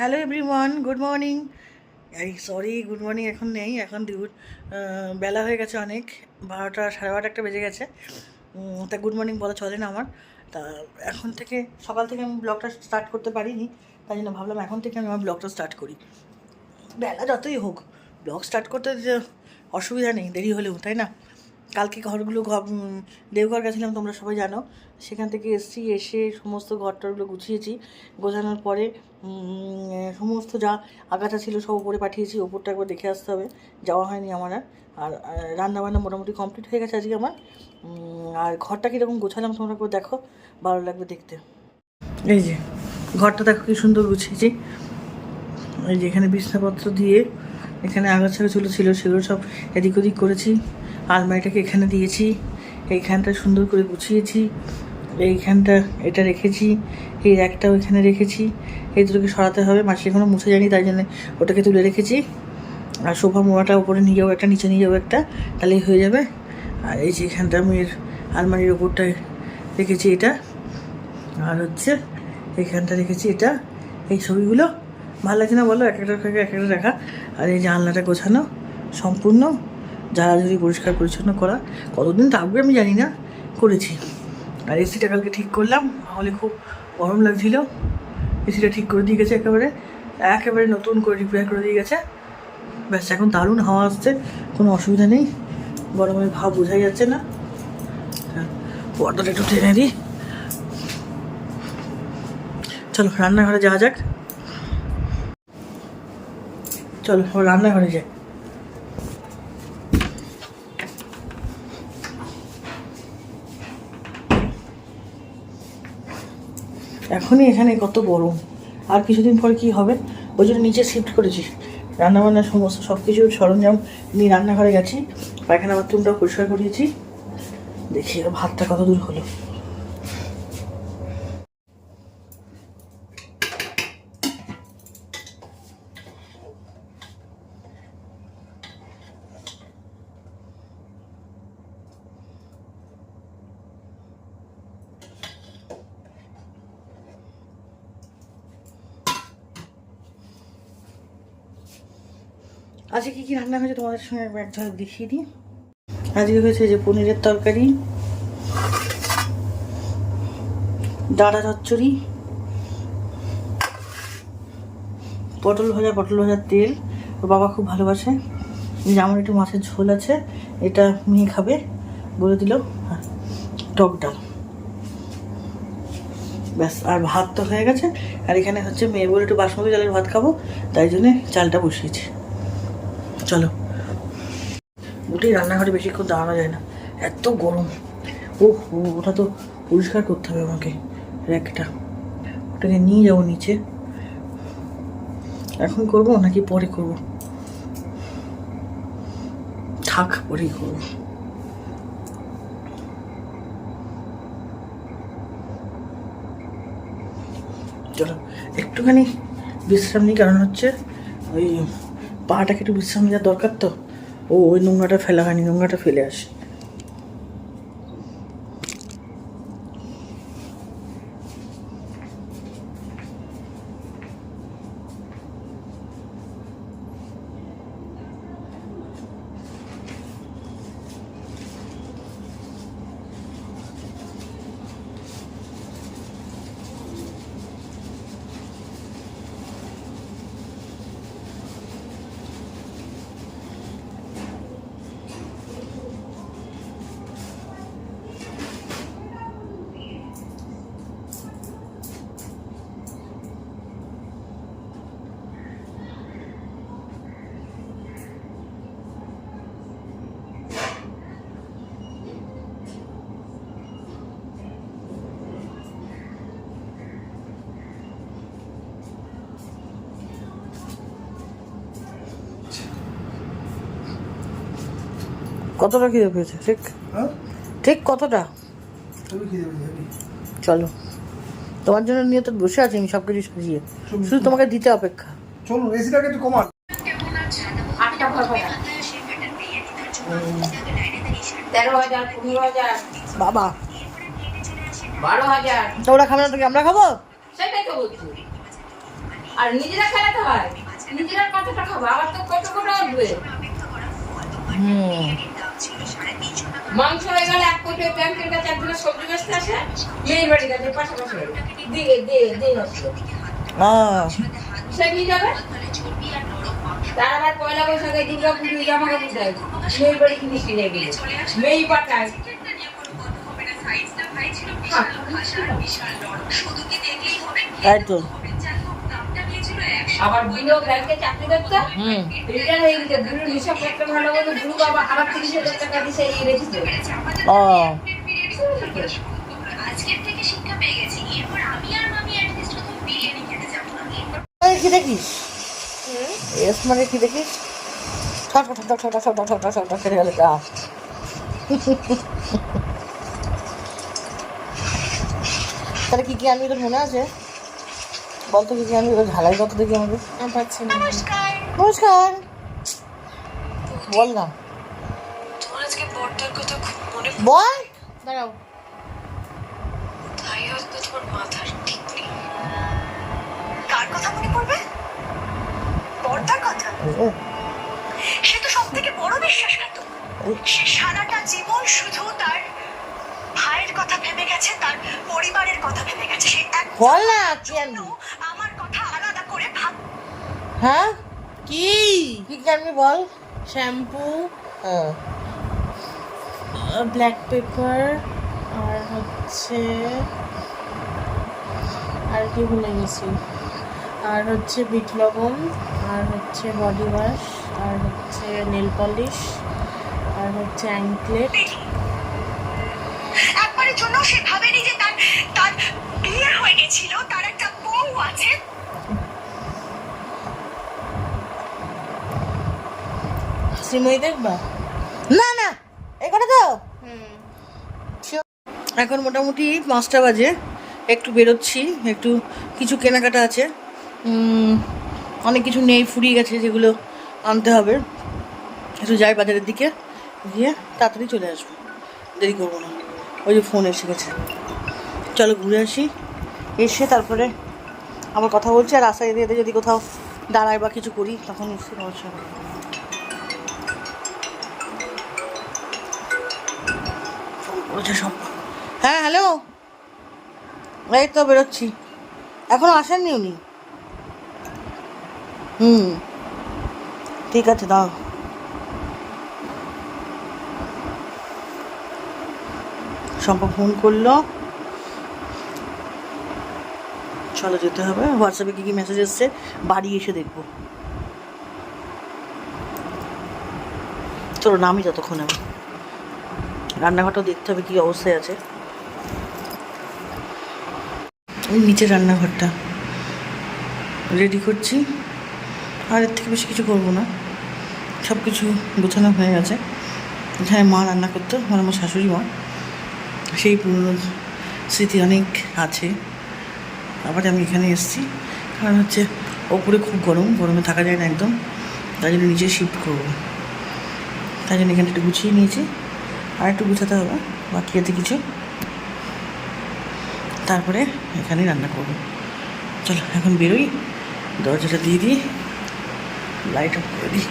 Hello everyone, good morning. এই sorry, good morning এখন নেই, এখন বেলা হয়ে গেছে অনেক, 12টা সাড়ে 12টা একটা বেজে গেছে। তা গুড মর্নিং বলা চলে না আমার। তা এখন থেকে সকাল থেকে আমি ব্লগটা স্টার্ট করতে পারিনি, তাই জন্য ভাবলাম এখন থেকে আমি আমার ব্লগটা স্টার্ট করি। বেলা যতই হোক ব্লগ স্টার্ট করতে যে অসুবিধা নেই, দেরি হলেও, তাই না? কালকে দেওঘর গেছিলাম, তোমরা সবাই জানো। সেখান থেকে এসে সমস্ত ঘরটরগুলো গুছিয়েছি। গোছানোর পরে সমস্ত যা আগাছা ছিল সব উপরে পাঠিয়েছি, ওপরটা একবার দেখে আসতে হবে, যাওয়া হয়নি আমার। আর রান্নাবান্না মোটামুটি কমপ্লিট হয়ে গেছে আজকে আমার। আর ঘরটা কীরকম গোছালাম তোমরা একবার দেখো, ভালো লাগবে দেখতে। এই যে ঘরটা দেখো কী সুন্দর গুছিয়েছি। এই যে এখানে বিছনাপত্র দিয়ে, এখানে আগাছাগুলো ছিল সেগুলো সব এদিক ওদিক করেছি। আলমারিটাকে এখানে দিয়েছি, এইখানটা সুন্দর করে গুছিয়েছি। এইখানটা এটা রেখেছি, এই র্যাকটাও এখানে রেখেছি। এই দুটোকে সরাতে হবে, মাসি এখনও মুছে যায়নি, তাই জন্য ওটাকে তুলে রেখেছি। আর সোফা মোড়াটা উপরে নিয়ে যাবো একটা, নিচে নিয়ে যাবো একটা, তাহলেই হয়ে যাবে। আর এই যে এখানটা মেয়ের আলমারির ওপরটায় রেখেছি এটা, আর হচ্ছে এইখানটা রেখেছি এটা। এই ছবিগুলো ভালো লাগছে না বলো, এক একটা রাখা। আর এই জানলাটা গোছানো সম্পূর্ণ, ঝাড়াঝুড়ি পরিষ্কার পরিচ্ছন্ন করা, কতদিন থাকবে আমি জানি না, করেছি। আর এসিটা কালকে ঠিক করলাম, তাহলে খুব গরম লাগছিল। এসিটা ঠিক করে দিয়ে গেছে, একেবারে নতুন করে রিপেয়ার করে দিয়ে গেছে। ব্যাস এখন দারুণ হাওয়া আসছে, কোনো অসুবিধা নেই, গরমের ভাব বোঝাই যাচ্ছে না। পর্দাটা একটু টেনে দিই। চলো রান্নাঘরে যাওয়া যাক, চলো রান্নাঘরে যাই। এখনই এখানে কত গরম, আর কিছুদিন পরে কি হবে, ওই জন্য নিচে শিফট করেছি। রান্নাবান্নার সমস্ত সব কিছু সরঞ্জাম নিয়ে রান্নাঘরে গেছি, পায়খানা বাথরুমটাও পরিষ্কার করিয়েছি। দেখি ভাতটা কত দূর হলো। আজকে কী কী রান্না হয়েছে তোমাদের সঙ্গে একবার এক ঝলক দেখিয়ে দিই। আজকে হয়েছে যে পনিরের তরকারি, ডাঁটা চচ্চড়ি, পটল ভাজার তেল, ওর বাবা খুব ভালোবাসে। যে আমার একটু মাছের ঝোল আছে, এটা মেয়ে খাবে বলে দিল। হ্যাঁ, টক ডাল, ব্যাস। আর ভাত তো হয়ে গেছে। আর এখানে হচ্ছে মেয়ে বলে একটু বাসমতি চালের ভাত খাবো, তাই জন্যে চালটা বসিয়েছি। চলো উঠেই রান্নাঘরে বেশিক্ষণ দাঁড়ানো যায় না, এত গরম। ওটা তো পরিষ্কার করতে হবে আমাকে, র্যাকটা, ওটাকে নিয়ে যাবো নিচে। এখন করবো নাকি পরে করবো? থাক, পরেই করবো। চলো একটুখানি বিশ্রাম নিই, কারণ হচ্ছে ওই পাটাকে একটু বিশ্রাম নেওয়ার দরকার, তো ওই নোংরাটা ফেলা হয়নি, নোংরাটা ফেলে আসে। কতটা খিদে পেয়েছে ঠিক? ঠিক কতটা? চলো, তোমার জন্য নিয়ে তো বসে আছি আমি, সব কিছু সাজিয়ে, শুধু তোমাকে দিতে অপেক্ষা। চলো এসিটাকে একটু কমান। বাবা 12,000। তো ওরা খাবে না, তোকে আমরা খাবো? সেটাই তো বলছি, আর নিজেরা খেলাতে হয়, নিজেরা কতটা খাবো, আবার তো কত করে উঠবে। মাংস হয়ে গেলে 1 কোটি ব্যাংকের কাছে একদিন সবজি বেচতে আসে, মেয়ের বাড়ি কাছে পাশাপাশি দিয়ে আসলো, সে নিয়ে যাবে। তার আবার পয়লা বৈশাখে দুর্গা পুজো জামা কাপড় দেয়, মেয়ের বাড়ি কিনে কিনে গেলে মেয়েই পাঠায়। তাই তো আবার দুটো ব্যাংকে চাকরি করতে রিটার্ন হয়ে গেছে, দুটো হিসাব একটা ভালো মতো দুটো আবার 30,000 টাকা দিছে এই রেখেছে। কি দেখিস? মানে কি দেখিস? খেতে গেলে তাহলে কি আনবি, তোর মনে আছে? বলতো কি আনবি, ওই ঝালাই কত দেখি আমাদের। নমস্কার, বল না, বল। দাঁড়াও, কার কথা মনে পড়বে? পর্দার কথা। সে তো সব থেকে বড় বিশ্বাসঘাতক। সে সারাটা জীবন শুধু তার ভাইয়ের কথা ভেবে গেছে, তার পরিবারের কথা ভেবে গেছে। সে বল না কি আনবি। আমার কথা আলাদা করে ভাব। হ্যাঁ কি আনবি বল। শ্যাম্পু, ব্ল্যাক পেপার, আর হচ্ছে আর কি ভুলে গেছি, আর হচ্ছে বিট লবণ, আর হচ্ছে বডি ওয়াশ, আর হচ্ছে নেল পলিশ, আর হচ্ছে অ্যাঙ্কলেট। একবারের জন্য সে ভাবেনি যে তার তার বিয়ে হয়ে গেছিল, তার একটা বউ আছে। শ্রীময়ী দেখবা? না এই কথা তো। এখন মোটামুটি 5টা বাজে, একটু বেরোচ্ছি, একটু কিছু কেনাকাটা আছে, অনেক কিছু নেই, ফুরিয়ে গেছে, যেগুলো আনতে হবে। একটু যাই বাজারের দিকে, গিয়ে তাড়াতাড়ি চলে আসবো, দেরি করবো না। ওই যে ফোন এসে গেছে, চলো ঘুরে আসি, এসে তারপরে আবার কথা বলছি। আর রাস্তায় যেতে যদি কোথাও দাঁড়ায় বা কিছু করি তখন এসে সমস্যা হবে। সব হ্যাঁ, হ্যালো, এই তো বেরোচ্ছি, এখনো আসেননি উনি। ঠিক আছে, দাও। শম্পা ফোন করলো, চলো যেতে হবে। হোয়াটসঅ্যাপে কী মেসেজ এসছে বাড়ি এসে দেখবো। চলো নামি যতক্ষণ আমি, রান্নাঘরটাও দেখতে হবে কী অবস্থায় আছে। ওই নিচের রান্নাঘরটা রেডি করছি, আর এর থেকে বেশি কিছু করবো না, সব কিছু গোছানো হয়ে গেছে। এখানে মা রান্না করতো, আমার শাশুড়ি মা, সেই পুরনো স্মৃতি অনেক আছে। আবার আমি এখানে এসেছি, কারণ হচ্ছে ওপরে খুব গরমে থাকা যায় না একদম, তাই জন্য নিচে শিফট করবো। তাই জন্য এখানে একটু গুছিয়ে নিয়েছি, আর একটু গুছাতে হবে বাকি আছে কিছু, তারপরে এখানে রান্না করবো। চলো এখন বেরোই, দরজাটা দিয়ে দিই, লাইট অফ করে দিই।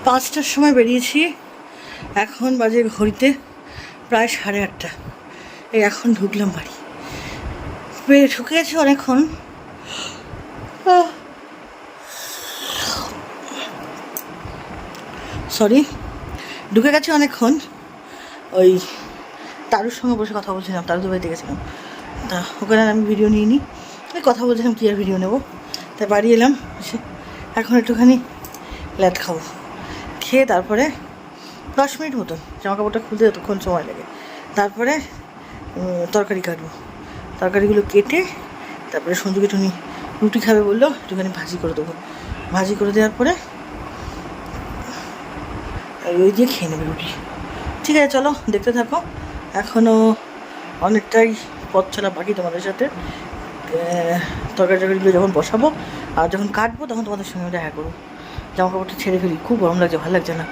পাঁচটার সময় বেরিয়েছি, এখন বাজে ঘড়িতে প্রায় 8:30। এই এখন ঢুকলাম বাড়ি, ঢুকে গেছি অনেকক্ষণ। ঢুকে গেছি অনেকক্ষণ, ওই তারুর সঙ্গে বসে কথা বলছিলাম, তারুদের বাড়িতে গেছিলাম, তা ওখানে আমি ভিডিও নিইনি, ওই কথা বলছিলাম কী আর ভিডিও নেবো, তাই বাড়ি এলাম এসে এখন একটুখানি ল্যাট খাবো, খেয়ে তারপরে 10 মিনিট মতন জামা কাপড়টা খুলতে যতক্ষণ সময় লাগে, তারপরে তরকারি কাটবো, তরকারিগুলো কেটে তারপরে সঞ্জুকে একটুখানি রুটি খাবে বললো, একটুখানি ভাজি করে দেবো, ভাজি করে দেওয়ার পরে ওই দিয়ে খেয়ে নেবে রুটি। ঠিক আছে চলো দেখতে থাকো, এখনও অনেকটাই পথ চলা বাকি তোমাদের সাথে। তরকারিগুলো যখন বসাবো আর যখন কাটবো তখন তোমাদের সঙ্গে দেখা করবো। জামা কাপড়টা ছেড়ে ফেলি, খুব গরম লাগছে, ভালো লাগছে না।